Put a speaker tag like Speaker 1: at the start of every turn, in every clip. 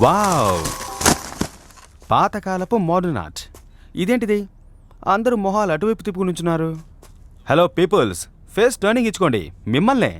Speaker 1: Wow, పాతకాలపు modern art. ఇదేంటిది, అందరూ మొహాలు అటువైపు తిప్పుకుని ఉంచున్నారు. హలో పీపుల్స్, ఫేస్ టర్నింగ్ ఇచ్చుకోండి, మిమ్మల్నే.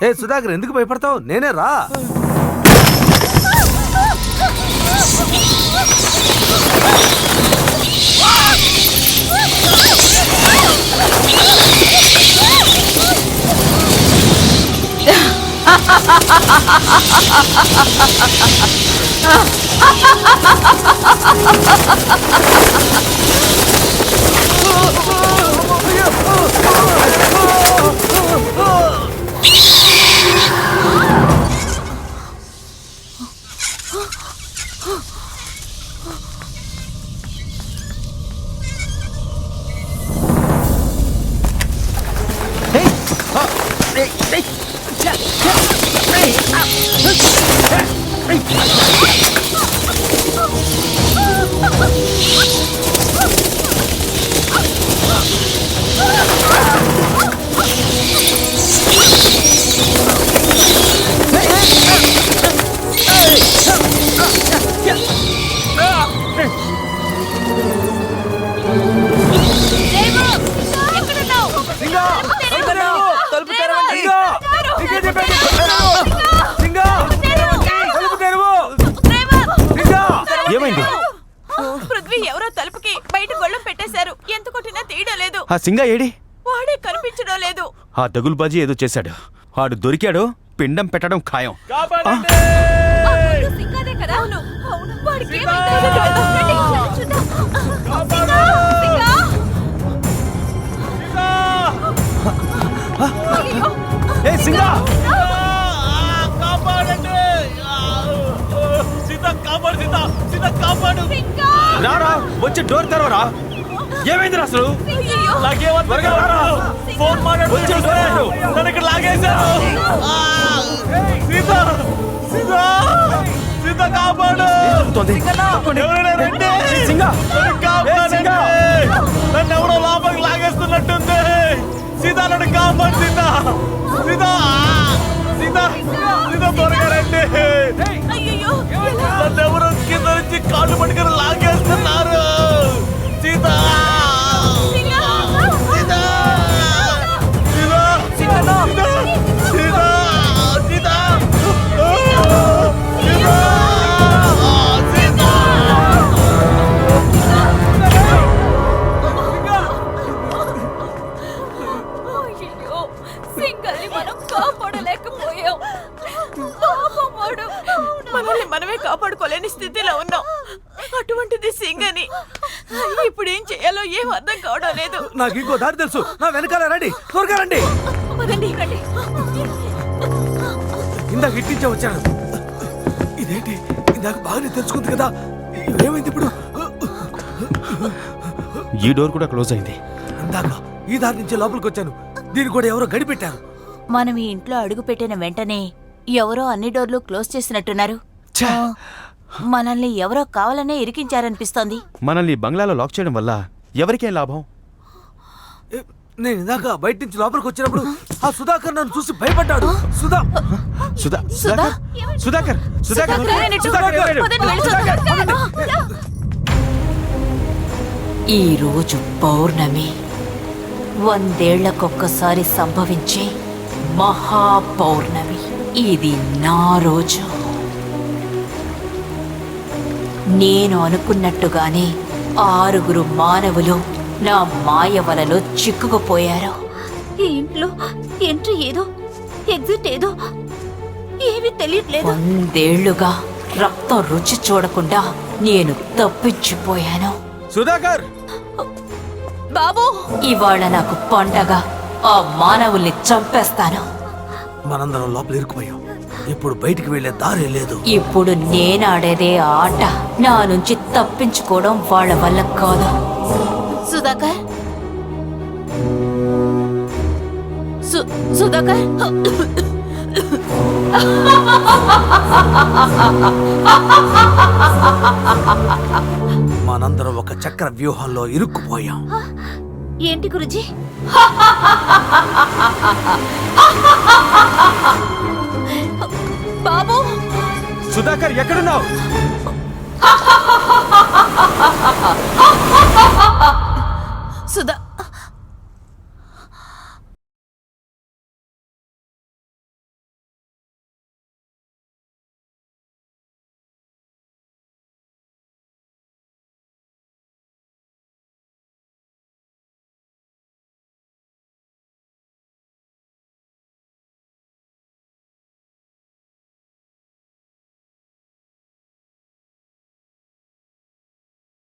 Speaker 2: ఏ సుధాకర్, ఎందుకు భయపడతావు? నేనే రా.
Speaker 3: లేదు.
Speaker 1: ఆ సింగా ఏడి?
Speaker 3: వాడే కనిపించడం లేదు.
Speaker 1: ఆ దగులుబాజీ ఏదో చేశాడు. వాడు దొరికాడు, పిండం పెట్టడం ఖాయం.
Speaker 3: ఆ ముందు సింగాదే కదా. అవును, వాడికి ఏమైందో రండి, చూద్దాం. సింగా! సింగా! అయ్యయ్యో!
Speaker 1: ఏ సింగా!
Speaker 3: సింగా!
Speaker 1: రారా, వచ్చి డోర్ తెరవరా. ఏమైంది అసలు?
Speaker 3: అయ్యయ్యో!
Speaker 1: త్వరగా రారా. వచ్చి డోర్ తెరవు. ఏమవుతోంది? తప్పండి. ఏ, సింగా! ఏ, సింగా!
Speaker 4: నన్నెవడో లోపలికి లాగేస్తున్నట్టుంది. సీతా నన్ను కాపాడు. సీతా సీతా సీతా సీతా త్వరగా రండి.
Speaker 3: అయ్యయ్యో! ఎలా?
Speaker 4: నన్నెవరో కింద నుంచి కాళ్ళు పట్టుకుని లాగేస్తున్నారు. సీతా
Speaker 3: సింగా!
Speaker 4: సీతా సీతా సీతా సీతా సీతా సీతా.
Speaker 3: అయ్యయ్యో! సింగల్ని మనం కాపాడలేకపోయాం. పాపం వాడు. మనల్ని మనమే కాపాడుకోలేని స్థితిలో ఉన్నాం. అటువంటిది సింగని. ఇప్పుడు ఏం చేయాలో ఏం అర్థం కావడం లేదు.
Speaker 2: నాకు ఇంకో దారి తెలుసు. నా వెనకాల రండి, త్వరగా రండి.
Speaker 3: పదండి, రండి.
Speaker 2: ఇందాక ఇట్టించే వచ్చాను. ఇదేంటి, ఇందాక బాగానే తెలుసుకుంది కదా, ఏమైంది ఇప్పుడు?
Speaker 1: ఈ డోర్ కూడా క్లోజ్ అయింది.
Speaker 2: ఇందాక ఈ దారి నుంచి లోపలికి వచ్చాను. దీన్ని కూడా ఎవరో గడిపెట్టారు.
Speaker 5: మనం ఈ ఇంట్లో అడుగు పెట్టిన వెంటనే ఎవరో అన్ని డోర్లు క్లోజ్ చేసినట్టున్నారు.
Speaker 1: ఛే!
Speaker 5: మనల్ని ఎవరో కావాలనే ఇరికించారనిపిస్తోంది.
Speaker 1: మనల్ని ఈ బంగ్లాలో లాక్ చేయడం వల్ల ఎవరికేం లాభం?
Speaker 2: ఏ, నేను ఇందాక బయట నుంచి లోపలికి వచ్చినప్పుడు ఆ సుధాకర్ నన్ను చూసి భయపడ్డాడు. సుధా
Speaker 1: సుధాకర్ సుధాకర్ సుధాకర్ సుధాకర్ ఏమైంది?
Speaker 5: పదండి, వెళ్ళి చూద్దాం. ఈ రోజు పౌర్ణమి 100 ఏళ్లకొక్కసారి సంభవించే మహాపౌర్ణమి. ఇది నా రోజు. నేను అనుకున్నట్టుగానే 6 మానవులు నా మాయ వలలో చిక్కుకుపోయారు.
Speaker 6: ఈ ఇంట్లో ఎంట్రీ ఏదో ఎగ్జిట్ ఏదో ఏమీ తెలియట్లేదు.
Speaker 5: 100 ఏళ్లుగా రక్తం రుచి చూడకుండా నేను తప్పించిపోయాను.
Speaker 1: సుధాకర్!
Speaker 6: బాబు,
Speaker 5: ఇవాళ నాకు పండగ. ఆ మానవుల్ని చంపేస్తాను.
Speaker 2: మనందరం లోపల ఇరుక్కుపోయాం. ఇప్పుడు బయటికి వెళ్లే దారే లేదు.
Speaker 5: ఇప్పుడు నేనాడేదే ఆట. నా నుంచి తప్పించుకోవడం వాళ్ళ వల్ల కాదు.
Speaker 6: సుధాకర్, సుధాకర్,
Speaker 2: మనందరం ఒక చక్ర వ్యూహంలో ఇరుక్కుపోయాం.
Speaker 6: ఏంటి గురుజీ? బాబు,
Speaker 1: సుధాకర్ ఎక్కడున్నావు?